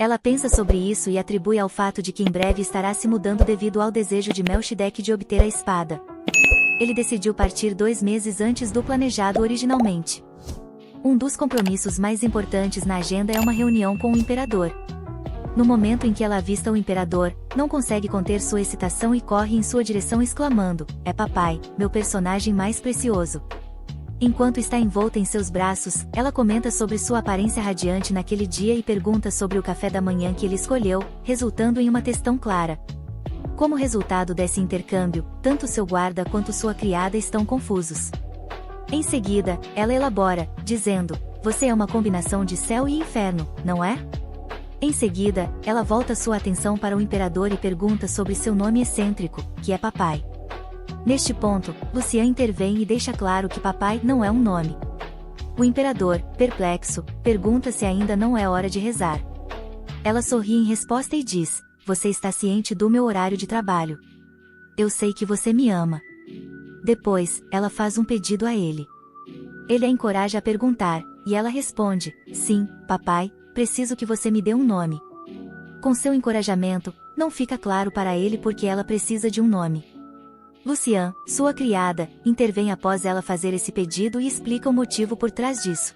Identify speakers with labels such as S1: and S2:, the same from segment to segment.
S1: Ela pensa sobre isso e atribui ao fato de que em breve estará se mudando devido ao desejo de Melchizedek de obter a espada. Ele decidiu partir 2 meses antes do planejado originalmente. Um dos compromissos mais importantes na agenda é uma reunião com o imperador. No momento em que ela avista o imperador, não consegue conter sua excitação e corre em sua direção exclamando: "É papai, meu personagem mais precioso." Enquanto está envolta em seus braços, ela comenta sobre sua aparência radiante naquele dia e pergunta sobre o café da manhã que ele escolheu, resultando em uma questão clara. Como resultado desse intercâmbio, tanto seu guarda quanto sua criada estão confusos. Em seguida, ela elabora, dizendo: "Você é uma combinação de céu e inferno, não é?" Em seguida, ela volta sua atenção para o imperador e pergunta sobre seu nome excêntrico, que é papai. Neste ponto, Lucien intervém e deixa claro que papai não é um nome. O imperador, perplexo, pergunta se ainda não é hora de rezar. Ela sorri em resposta e diz: "Você está ciente do meu horário de trabalho. Eu sei que você me ama." Depois, ela faz um pedido a ele. Ele a encoraja a perguntar, e ela responde: "Sim, papai, preciso que você me dê um nome." Com seu encorajamento, não fica claro para ele porque ela precisa de um nome. Lucien, sua criada, intervém após ela fazer esse pedido e explica o motivo por trás disso.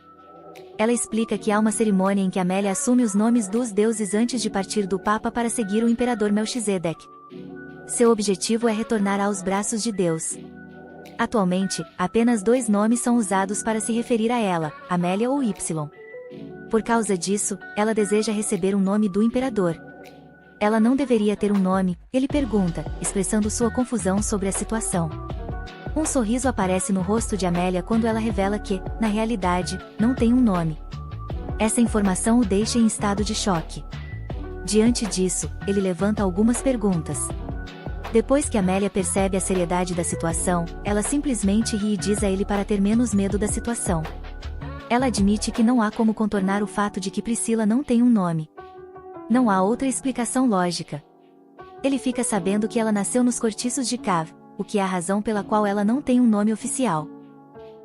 S1: Ela explica que há uma cerimônia em que Amélia assume os nomes dos deuses antes de partir do Papa para seguir o imperador Melchizedek. Seu objetivo é retornar aos braços de Deus. Atualmente, apenas 2 nomes são usados para se referir a ela, Amélia ou Y. Por causa disso, ela deseja receber um nome do imperador. Ela não deveria ter um nome, ele pergunta, expressando sua confusão sobre a situação. Um sorriso aparece no rosto de Amélia quando ela revela que, na realidade, não tem um nome. Essa informação o deixa em estado de choque. Diante disso, ele levanta algumas perguntas. Depois que Amélia percebe a seriedade da situação, ela simplesmente ri e diz a ele para ter menos medo da situação. Ela admite que não há como contornar o fato de que Priscila não tem um nome. Não há outra explicação lógica. Ele fica sabendo que ela nasceu nos cortiços de Cave, o que é a razão pela qual ela não tem um nome oficial.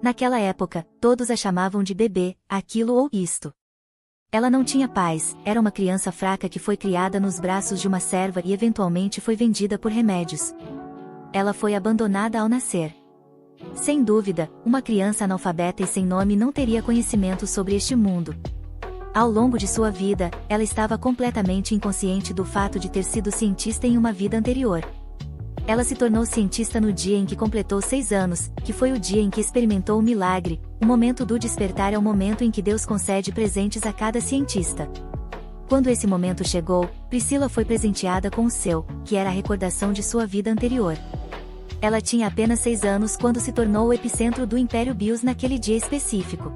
S1: Naquela época, todos a chamavam de bebê, aquilo ou isto. Ela não tinha pais, era uma criança fraca que foi criada nos braços de uma serva e eventualmente foi vendida por remédios. Ela foi abandonada ao nascer. Sem dúvida, uma criança analfabeta e sem nome não teria conhecimento sobre este mundo. Ao longo de sua vida, ela estava completamente inconsciente do fato de ter sido cientista em uma vida anterior. Ela se tornou cientista no dia em que completou 6 anos, que foi o dia em que experimentou o milagre. O momento do despertar é o momento em que Deus concede presentes a cada cientista. Quando esse momento chegou, Priscila foi presenteada com o seu, que era a recordação de sua vida anterior. Ela tinha apenas 6 anos quando se tornou o epicentro do Império Bios naquele dia específico.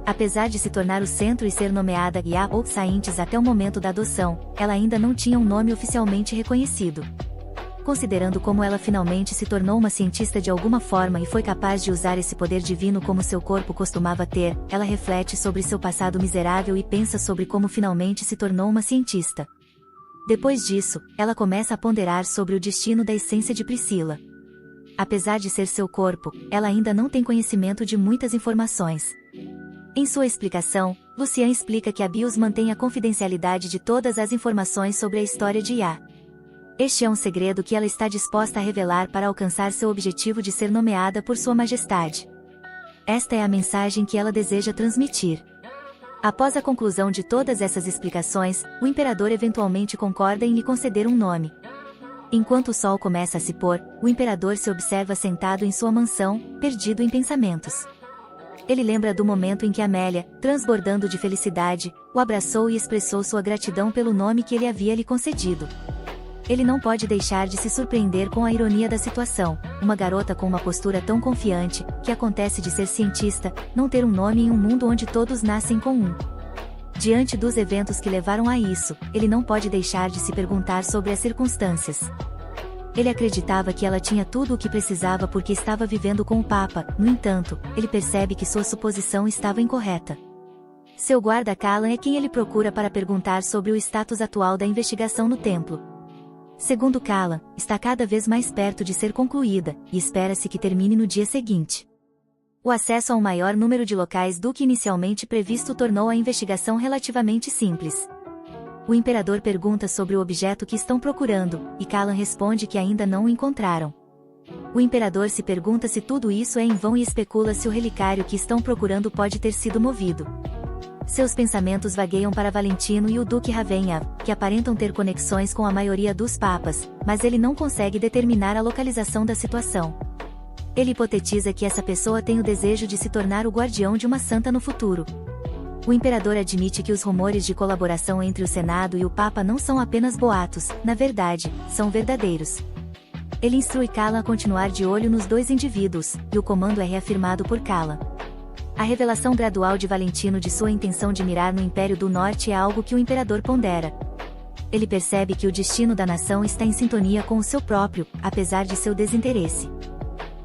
S1: Apesar de se tornar o centro e ser nomeada Ia ou Saintes até o momento da adoção, ela ainda não tinha um nome oficialmente reconhecido. Considerando como ela finalmente se tornou uma cientista de alguma forma e foi capaz de usar esse poder divino como seu corpo costumava ter, ela reflete sobre seu passado miserável e pensa sobre como finalmente se tornou uma cientista. Depois disso, ela começa a ponderar sobre o destino da essência de Priscila. Apesar de ser seu corpo, ela ainda não tem conhecimento de muitas informações. Em sua explicação, Lucien explica que a BIOS mantém a confidencialidade de todas as informações sobre a história de Ia. Este é um segredo que ela está disposta a revelar para alcançar seu objetivo de ser nomeada por Sua Majestade. Esta é a mensagem que ela deseja transmitir. Após a conclusão de todas essas explicações, o imperador eventualmente concorda em lhe conceder um nome. Enquanto o sol começa a se pôr, o imperador se observa sentado em sua mansão, perdido em pensamentos. Ele lembra do momento em que Amélia, transbordando de felicidade, o abraçou e expressou sua gratidão pelo nome que ele havia lhe concedido. Ele não pode deixar de se surpreender com a ironia da situação, uma garota com uma postura tão confiante, que acontece de ser cientista, não ter um nome em um mundo onde todos nascem com um. Diante dos eventos que levaram a isso, ele não pode deixar de se perguntar sobre as circunstâncias. Ele acreditava que ela tinha tudo o que precisava porque estava vivendo com o Papa, no entanto, ele percebe que sua suposição estava incorreta. Seu guarda Callan é quem ele procura para perguntar sobre o status atual da investigação no templo. Segundo Callan, está cada vez mais perto de ser concluída, e espera-se que termine no dia seguinte. O acesso a um maior número de locais do que inicialmente previsto tornou a investigação relativamente simples. O imperador pergunta sobre o objeto que estão procurando, e Callan responde que ainda não o encontraram. O imperador se pergunta se tudo isso é em vão e especula se o relicário que estão procurando pode ter sido movido. Seus pensamentos vagueiam para Valentino e o Duque Ravenna, que aparentam ter conexões com a maioria dos papas, mas ele não consegue determinar a localização da situação. Ele hipotetiza que essa pessoa tem o desejo de se tornar o guardião de uma santa no futuro. O imperador admite que os rumores de colaboração entre o Senado e o Papa não são apenas boatos, na verdade, são verdadeiros. Ele instrui Callan a continuar de olho nos dois indivíduos, e o comando é reafirmado por Callan. A revelação gradual de Valentino de sua intenção de mirar no Império do Norte é algo que o imperador pondera. Ele percebe que o destino da nação está em sintonia com o seu próprio, apesar de seu desinteresse.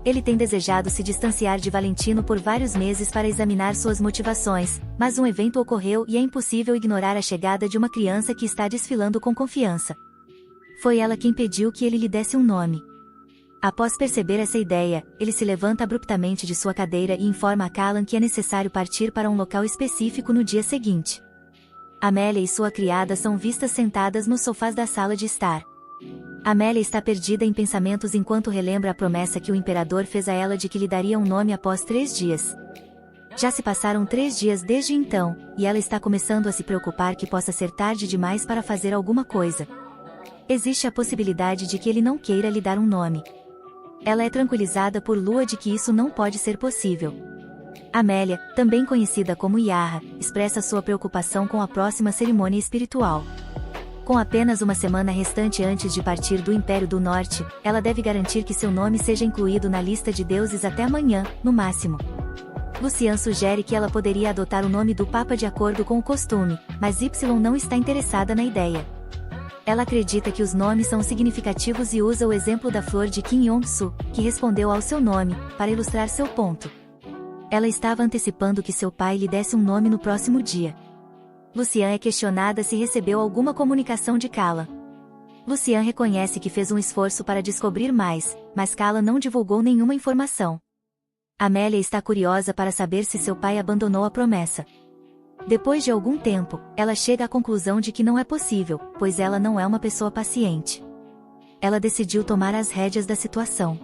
S1: Ele tem desejado se distanciar de Valentino por vários meses para examinar suas motivações, mas um evento ocorreu e é impossível ignorar a chegada de uma criança que está desfilando com confiança. Foi ela quem pediu que ele lhe desse um nome. Após perceber essa ideia, ele se levanta abruptamente de sua cadeira e informa a Callan que é necessário partir para um local específico no dia seguinte. Amélia e sua criada são vistas sentadas nos sofás da sala de estar. Amélia está perdida em pensamentos enquanto relembra a promessa que o imperador fez a ela de que lhe daria um nome após 3 dias. Já se passaram 3 dias desde então, e ela está começando a se preocupar que possa ser tarde demais para fazer alguma coisa. Existe a possibilidade de que ele não queira lhe dar um nome. Ela é tranquilizada por Lua de que isso não pode ser possível. Amélia, também conhecida como Yarra, expressa sua preocupação com a próxima cerimônia espiritual. Com apenas uma semana restante antes de partir do Império do Norte, ela deve garantir que seu nome seja incluído na lista de deuses até amanhã, no máximo. Lucian sugere que ela poderia adotar o nome do Papa de acordo com o costume, mas Y não está interessada na ideia. Ela acredita que os nomes são significativos e usa o exemplo da flor de Kim Yong-su, que respondeu ao seu nome, para ilustrar seu ponto. Ela estava antecipando que seu pai lhe desse um nome no próximo dia. Lucian é questionada se recebeu alguma comunicação de Callan. Lucian reconhece que fez um esforço para descobrir mais, mas Callan não divulgou nenhuma informação. Amélia está curiosa para saber se seu pai abandonou a promessa. Depois de algum tempo, ela chega à conclusão de que não é possível, pois ela não é uma pessoa paciente. Ela decidiu tomar as rédeas da situação.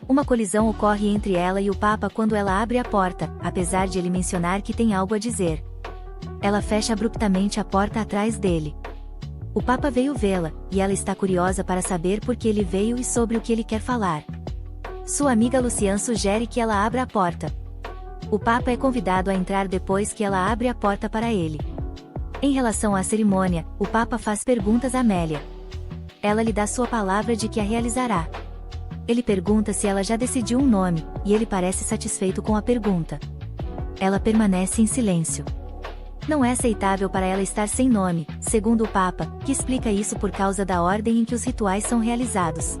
S1: Uma colisão ocorre entre ela e o Papa quando ela abre a porta, apesar de ele mencionar que tem algo a dizer. Ela fecha abruptamente a porta atrás dele. O Papa veio vê-la, e ela está curiosa para saber por que ele veio e sobre o que ele quer falar. Sua amiga Lucian sugere que ela abra a porta. O Papa é convidado a entrar depois que ela abre a porta para ele. Em relação à cerimônia, o Papa faz perguntas a Amélia. Ela lhe dá sua palavra de que a realizará. Ele pergunta se ela já decidiu um nome, e ele parece satisfeito com a pergunta. Ela permanece em silêncio. Não é aceitável para ela estar sem nome, segundo o Papa, que explica isso por causa da ordem em que os rituais são realizados.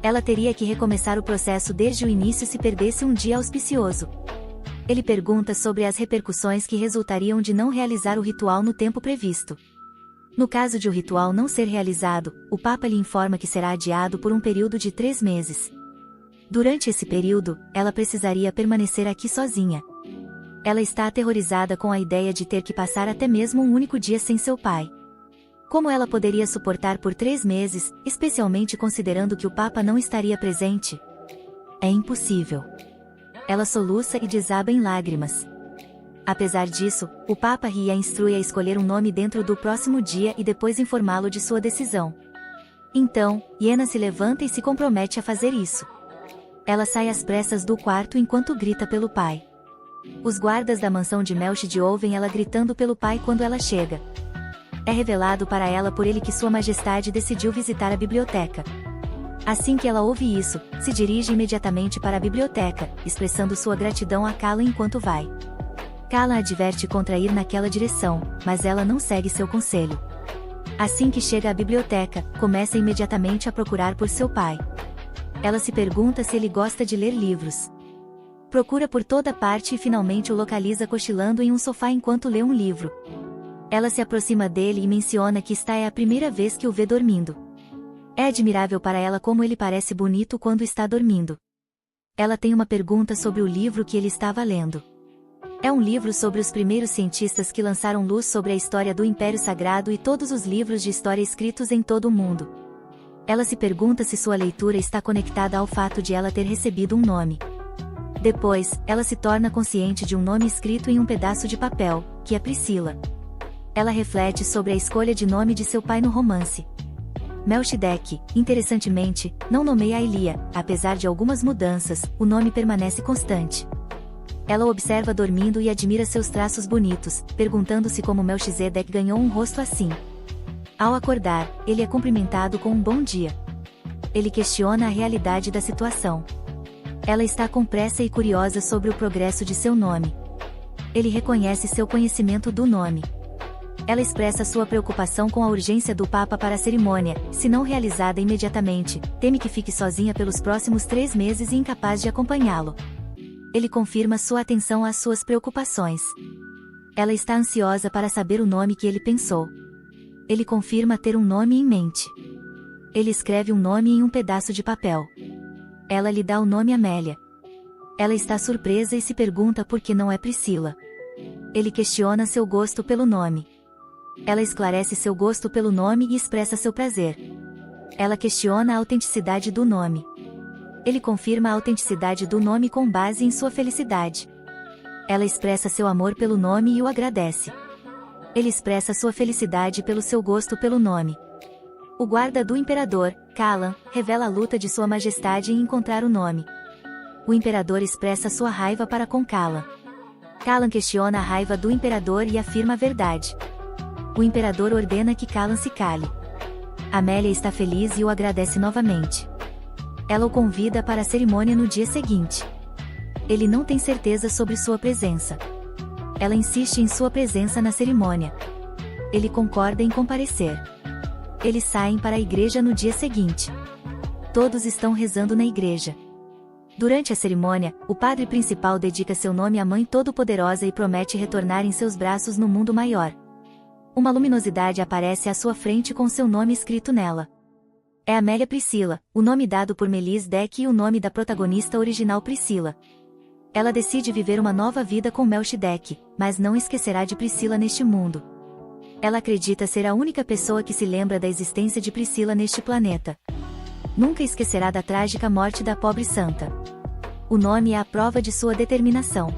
S1: Ela teria que recomeçar o processo desde o início se perdesse um dia auspicioso. Ele pergunta sobre as repercussões que resultariam de não realizar o ritual no tempo previsto. No caso de o ritual não ser realizado, o Papa lhe informa que será adiado por um período de 3 meses. Durante esse período, ela precisaria permanecer aqui sozinha. Ela está aterrorizada com a ideia de ter que passar até mesmo um único dia sem seu pai. Como ela poderia suportar por 3 meses, especialmente considerando que o Papa não estaria presente? É impossível. Ela soluça e desaba em lágrimas. Apesar disso, o Papa ri e a instrui a escolher um nome dentro do próximo dia e depois informá-lo de sua decisão. Então, Iena se levanta e se compromete a fazer isso. Ela sai às pressas do quarto enquanto grita pelo pai. Os guardas da mansão de Melchid ouvem ela gritando pelo pai quando ela chega. É revelado para ela por ele que Sua Majestade decidiu visitar a biblioteca. Assim que ela ouve isso, se dirige imediatamente para a biblioteca, expressando sua gratidão a Callan enquanto vai. Callan adverte contra ir naquela direção, mas ela não segue seu conselho. Assim que chega à biblioteca, começa imediatamente a procurar por seu pai. Ela se pergunta se ele gosta de ler livros. Procura por toda parte e finalmente o localiza cochilando em um sofá enquanto lê um livro. Ela se aproxima dele e menciona que esta é a primeira vez que o vê dormindo. É admirável para ela como ele parece bonito quando está dormindo. Ela tem uma pergunta sobre o livro que ele estava lendo. É um livro sobre os primeiros cientistas que lançaram luz sobre a história do Império Sagrado e todos os livros de história escritos em todo o mundo. Ela se pergunta se sua leitura está conectada ao fato de ela ter recebido um nome. Depois, ela se torna consciente de um nome escrito em um pedaço de papel, que é Priscila. Ela reflete sobre a escolha de nome de seu pai no romance. Melchizedek, interessantemente, não nomeia a Elia, apesar de algumas mudanças, o nome permanece constante. Ela o observa dormindo e admira seus traços bonitos, perguntando-se como Melchizedek ganhou um rosto assim. Ao acordar, ele é cumprimentado com um bom dia. Ele questiona a realidade da situação. Ela está com pressa e curiosa sobre o progresso de seu nome. Ele reconhece seu conhecimento do nome. Ela expressa sua preocupação com a urgência do Papa para a cerimônia, se não realizada imediatamente, teme que fique sozinha pelos próximos 3 meses e incapaz de acompanhá-lo. Ele confirma sua atenção às suas preocupações. Ela está ansiosa para saber o nome que ele pensou. Ele confirma ter um nome em mente. Ele escreve um nome em um pedaço de papel. Ela lhe dá o nome Amélia. Ela está surpresa e se pergunta por que não é Priscila. Ele questiona seu gosto pelo nome. Ela esclarece seu gosto pelo nome e expressa seu prazer. Ela questiona a autenticidade do nome. Ele confirma a autenticidade do nome com base em sua felicidade. Ela expressa seu amor pelo nome e o agradece. Ele expressa sua felicidade pelo seu gosto pelo nome. O guarda do imperador, Callan, revela a luta de sua majestade em encontrar o nome. O imperador expressa sua raiva para com Callan. Callan questiona a raiva do imperador e afirma a verdade. O imperador ordena que Callan se cale. Amélia está feliz e o agradece novamente. Ela o convida para a cerimônia no dia seguinte. Ele não tem certeza sobre sua presença. Ela insiste em sua presença na cerimônia. Ele concorda em comparecer. Eles saem para a igreja no dia seguinte. Todos estão rezando na igreja. Durante a cerimônia, o padre principal dedica seu nome à Mãe Todo-Poderosa e promete retornar em seus braços no mundo maior. Uma luminosidade aparece à sua frente com seu nome escrito nela. É Amélia Priscila, o nome dado por Melchizedek e o nome da protagonista original Priscila. Ela decide viver uma nova vida com Melchizedek, mas não esquecerá de Priscila neste mundo. Ela acredita ser a única pessoa que se lembra da existência de Priscila neste planeta. Nunca esquecerá da trágica morte da pobre santa. O nome é a prova de sua determinação.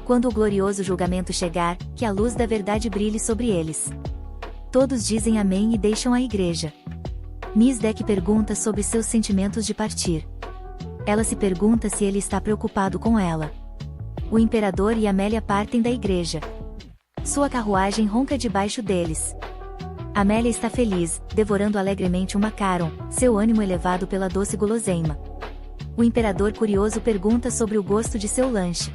S1: Quando o glorioso julgamento chegar, que a luz da verdade brilhe sobre eles. Todos dizem amém e deixam a igreja. Melchizedek pergunta sobre seus sentimentos de partir. Ela se pergunta se ele está preocupado com ela. O imperador e Amélia partem da igreja. Sua carruagem ronca debaixo deles. Amélia está feliz, devorando alegremente um macaron, seu ânimo elevado pela doce guloseima. O imperador curioso pergunta sobre o gosto de seu lanche.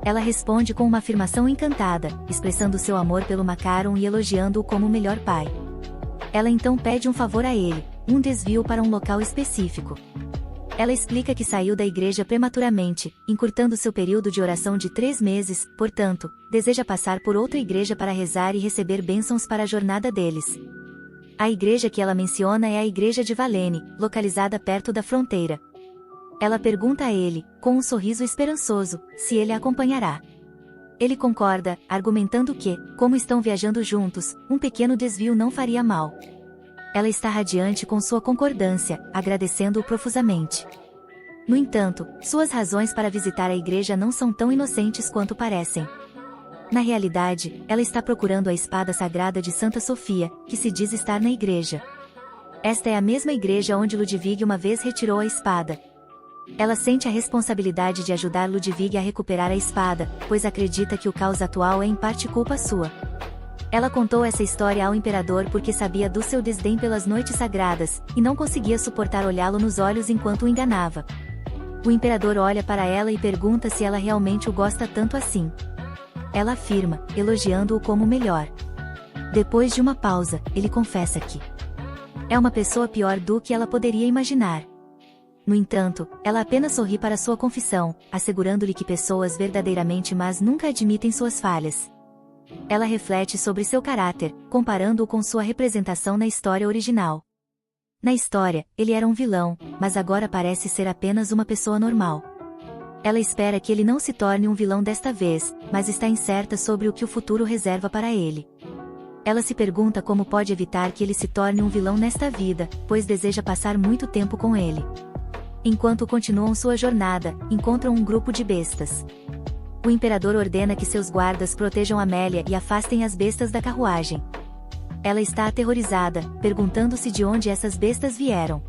S1: Ela responde com uma afirmação encantada, expressando seu amor pelo macaron e elogiando-o como o melhor pai. Ela então pede um favor a ele, um desvio para um local específico. Ela explica que saiu da igreja prematuramente, encurtando seu período de oração de 3 meses, portanto, deseja passar por outra igreja para rezar e receber bênçãos para a jornada deles. A igreja que ela menciona é a igreja de Valene, localizada perto da fronteira. Ela pergunta a ele, com um sorriso esperançoso, se ele a acompanhará. Ele concorda, argumentando que, como estão viajando juntos, um pequeno desvio não faria mal. Ela está radiante com sua concordância, agradecendo-o profusamente. No entanto, suas razões para visitar a igreja não são tão inocentes quanto parecem. Na realidade, ela está procurando a espada sagrada de Santa Sofia, que se diz estar na igreja. Esta é a mesma igreja onde Ludwig uma vez retirou a espada. Ela sente a responsabilidade de ajudar Ludwig a recuperar a espada, pois acredita que o caos atual é em parte culpa sua. Ela contou essa história ao imperador porque sabia do seu desdém pelas noites sagradas, e não conseguia suportar olhá-lo nos olhos enquanto o enganava. O imperador olha para ela e pergunta se ela realmente o gosta tanto assim. Ela afirma, elogiando-o como o melhor. Depois de uma pausa, ele confessa que é uma pessoa pior do que ela poderia imaginar. No entanto, ela apenas sorri para sua confissão, assegurando-lhe que pessoas verdadeiramente más nunca admitem suas falhas. Ela reflete sobre seu caráter, comparando-o com sua representação na história original. Na história, ele era um vilão, mas agora parece ser apenas uma pessoa normal. Ela espera que ele não se torne um vilão desta vez, mas está incerta sobre o que o futuro reserva para ele. Ela se pergunta como pode evitar que ele se torne um vilão nesta vida, pois deseja passar muito tempo com ele. Enquanto continuam sua jornada, encontram um grupo de bestas. O imperador ordena que seus guardas protejam Amélia e afastem as bestas da carruagem. Ela está aterrorizada, perguntando-se de onde essas bestas vieram.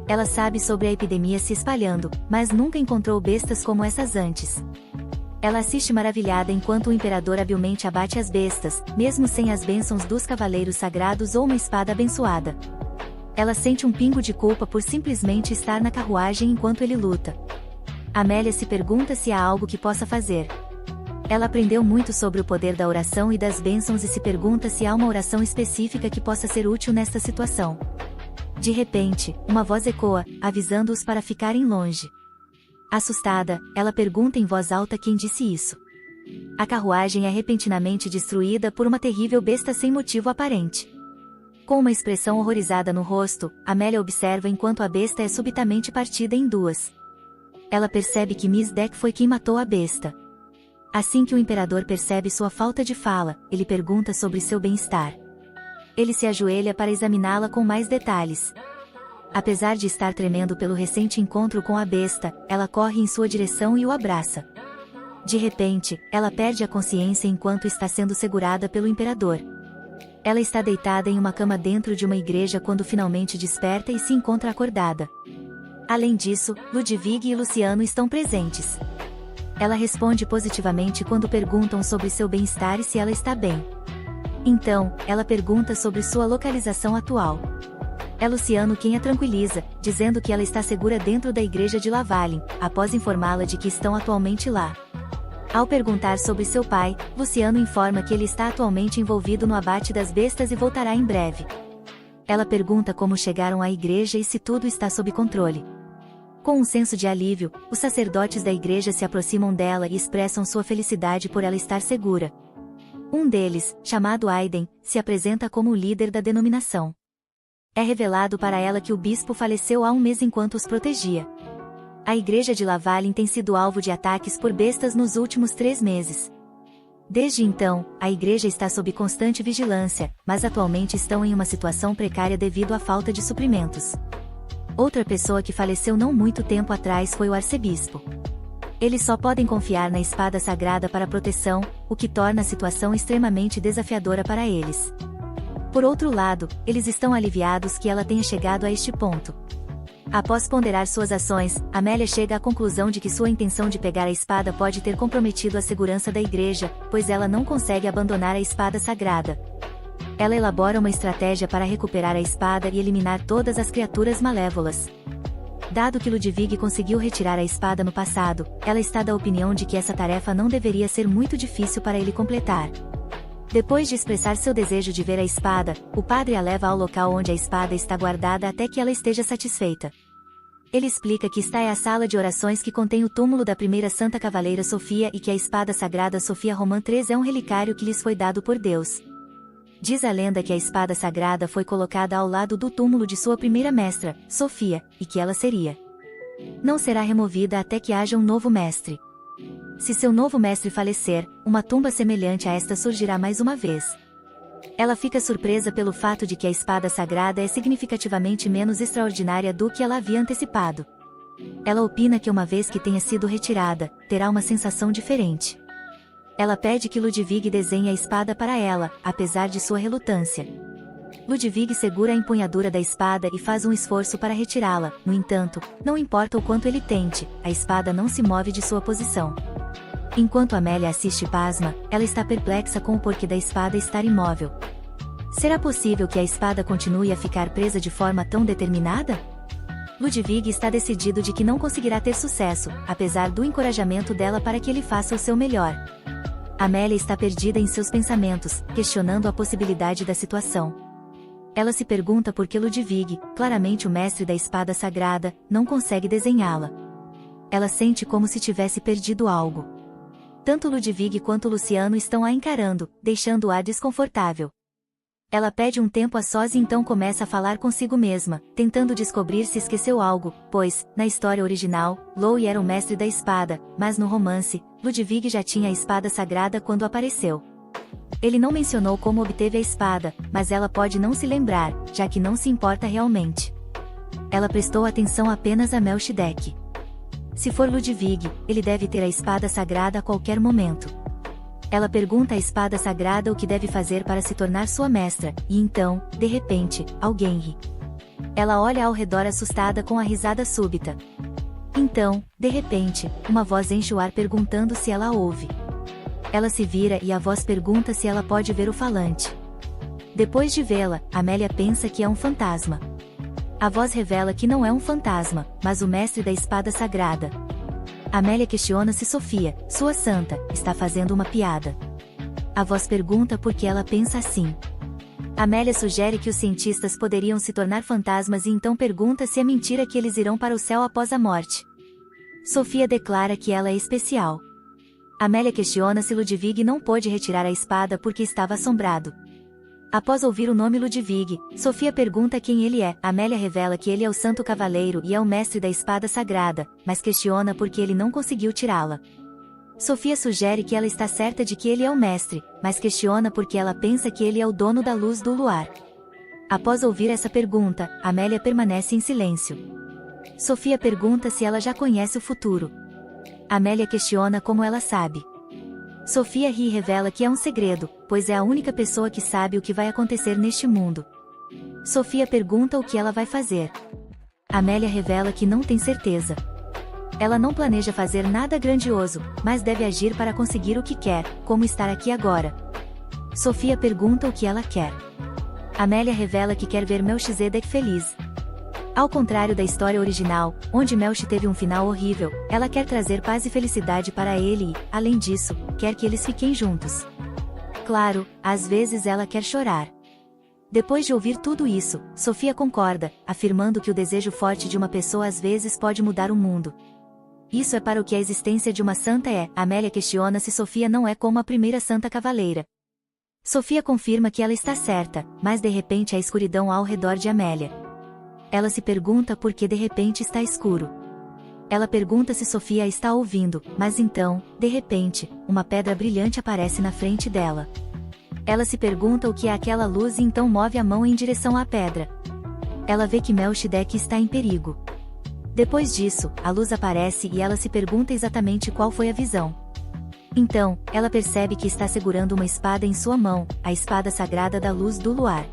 S1: Ela sabe sobre a epidemia se espalhando, mas nunca encontrou bestas como essas antes. Ela assiste maravilhada enquanto o imperador habilmente abate as bestas, mesmo sem as bênçãos dos cavaleiros sagrados ou uma espada abençoada. Ela sente um pingo de culpa por simplesmente estar na carruagem enquanto ele luta. Amélia se pergunta se há algo que possa fazer. Ela aprendeu muito sobre o poder da oração e das bênçãos e se pergunta se há uma oração específica que possa ser útil nesta situação. De repente, uma voz ecoa, avisando-os para ficarem longe. Assustada, ela pergunta em voz alta quem disse isso. A carruagem é repentinamente destruída por uma terrível besta sem motivo aparente. Com uma expressão horrorizada no rosto, Amélia observa enquanto a besta é subitamente partida em duas. Ela percebe que Miss Deck foi quem matou a besta. Assim que o imperador percebe sua falta de fala, ele pergunta sobre seu bem-estar. Ele se ajoelha para examiná-la com mais detalhes. Apesar de estar tremendo pelo recente encontro com a besta, ela corre em sua direção e o abraça. De repente, ela perde a consciência enquanto está sendo segurada pelo imperador. Ela está deitada em uma cama dentro de uma igreja quando finalmente desperta e se encontra acordada. Além disso, Ludwig e Luciano estão presentes. Ela responde positivamente quando perguntam sobre seu bem-estar e se ela está bem. Então, ela pergunta sobre sua localização atual. É Luciano quem a tranquiliza, dizendo que ela está segura dentro da igreja de Lavalin, após informá-la de que estão atualmente lá. Ao perguntar sobre seu pai, Luciano informa que ele está atualmente envolvido no abate das bestas e voltará em breve. Ela pergunta como chegaram à igreja e se tudo está sob controle. Com um senso de alívio, os sacerdotes da igreja se aproximam dela e expressam sua felicidade por ela estar segura. Um deles, chamado Aiden, se apresenta como o líder da denominação. É revelado para ela que o bispo faleceu há um mês enquanto os protegia. A igreja de Lavalin tem sido alvo de ataques por bestas nos últimos 3 meses. Desde então, a igreja está sob constante vigilância, mas atualmente estão em uma situação precária devido à falta de suprimentos. Outra pessoa que faleceu não muito tempo atrás foi o arcebispo. Eles só podem confiar na espada sagrada para proteção, o que torna a situação extremamente desafiadora para eles. Por outro lado, eles estão aliviados que ela tenha chegado a este ponto. Após ponderar suas ações, Amélia chega à conclusão de que sua intenção de pegar a espada pode ter comprometido a segurança da igreja, pois ela não consegue abandonar a espada sagrada. Ela elabora uma estratégia para recuperar a espada e eliminar todas as criaturas malévolas. Dado que Ludwig conseguiu retirar a espada no passado, ela está da opinião de que essa tarefa não deveria ser muito difícil para ele completar. Depois de expressar seu desejo de ver a espada, o padre a leva ao local onde a espada está guardada até que ela esteja satisfeita. Ele explica que esta é a sala de orações que contém o túmulo da primeira Santa Cavaleira Sofia e que a espada sagrada Sofia Romã III é um relicário que lhes foi dado por Deus. Diz a lenda que a espada sagrada foi colocada ao lado do túmulo de sua primeira mestra, Sofia, e que ela não será removida até que haja um novo mestre. Se seu novo mestre falecer, uma tumba semelhante a esta surgirá mais uma vez. Ela fica surpresa pelo fato de que a espada sagrada é significativamente menos extraordinária do que ela havia antecipado. Ela opina que uma vez que tenha sido retirada, terá uma sensação diferente. Ela pede que Ludwig desenhe a espada para ela, apesar de sua relutância. Ludwig segura a empunhadura da espada e faz um esforço para retirá-la, no entanto, não importa o quanto ele tente, a espada não se move de sua posição. Enquanto Amélia assiste pasma, ela está perplexa com o porquê da espada estar imóvel. Será possível que a espada continue a ficar presa de forma tão determinada? Ludwig está decidido de que não conseguirá ter sucesso, apesar do encorajamento dela para que ele faça o seu melhor. Amélia está perdida em seus pensamentos, questionando a possibilidade da situação. Ela se pergunta por que Ludwig, claramente o mestre da espada sagrada, não consegue desenhá-la. Ela sente como se tivesse perdido algo. Tanto Ludwig quanto Luciano estão a encarando, deixando-a desconfortável. Ela pede um tempo a sós e então começa a falar consigo mesma, tentando descobrir se esqueceu algo, pois, na história original, Louis era o mestre da espada, mas no romance, Ludwig já tinha a espada sagrada quando apareceu. Ele não mencionou como obteve a espada, mas ela pode não se lembrar, já que não se importa realmente. Ela prestou atenção apenas a Melchizedek. Se for Ludwig, ele deve ter a espada sagrada a qualquer momento. Ela pergunta à espada sagrada o que deve fazer para se tornar sua mestra, e então, de repente, alguém ri. Ela olha ao redor assustada com a risada súbita. Então, de repente, uma voz enche o ar perguntando se ela ouve. Ela se vira e a voz pergunta se ela pode ver o falante. Depois de vê-la, Amélia pensa que é um fantasma. A voz revela que não é um fantasma, mas o mestre da espada sagrada. Amélia questiona se Sofia, sua santa, está fazendo uma piada. A voz pergunta por que ela pensa assim. Amélia sugere que os cientistas poderiam se tornar fantasmas e então pergunta se é mentira que eles irão para o céu após a morte. Sofia declara que ela é especial. Amélia questiona se Ludwig não pôde retirar a espada porque estava assombrado. Após ouvir o nome Ludwig, Sofia pergunta quem ele é. Amélia revela que ele é o Santo Cavaleiro e é o mestre da espada sagrada, mas questiona por que ele não conseguiu tirá-la. Sofia sugere que ela está certa de que ele é o mestre, mas questiona porque ela pensa que ele é o dono da luz do luar. Após ouvir essa pergunta, Amélia permanece em silêncio. Sofia pergunta se ela já conhece o futuro. Amélia questiona como ela sabe. Sofia ri e revela que é um segredo, pois é a única pessoa que sabe o que vai acontecer neste mundo. Sofia pergunta o que ela vai fazer. Amélia revela que não tem certeza. Ela não planeja fazer nada grandioso, mas deve agir para conseguir o que quer, como estar aqui agora. Sofia pergunta o que ela quer. Amélia revela que quer ver Melchizedek feliz. Ao contrário da história original, onde Melchi teve um final horrível, ela quer trazer paz e felicidade para ele e, além disso, quer que eles fiquem juntos. Claro, às vezes ela quer chorar. Depois de ouvir tudo isso, Sofia concorda, afirmando que o desejo forte de uma pessoa às vezes pode mudar o mundo. Isso é para o que a existência de uma santa é. Amélia questiona se Sofia não é como a primeira santa cavaleira. Sofia confirma que ela está certa, mas de repente há escuridão ao redor de Amélia. Ela se pergunta por que de repente está escuro. Ela pergunta se Sofia está ouvindo, mas então, de repente, uma pedra brilhante aparece na frente dela. Ela se pergunta o que é aquela luz e então move a mão em direção à pedra. Ela vê que Melchizedek está em perigo. Depois disso, a luz aparece e ela se pergunta exatamente qual foi a visão. Então, ela percebe que está segurando uma espada em sua mão, a espada sagrada da luz do luar.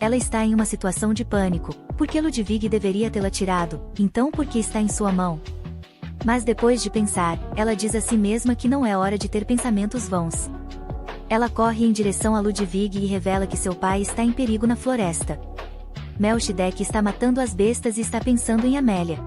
S1: Ela está em uma situação de pânico, porque Ludwig deveria tê-la tirado, então por que está em sua mão? Mas depois de pensar, ela diz a si mesma que não é hora de ter pensamentos vãos. Ela corre em direção a Ludwig e revela que seu pai está em perigo na floresta. Melchizedek está matando as bestas e está pensando em Amélia.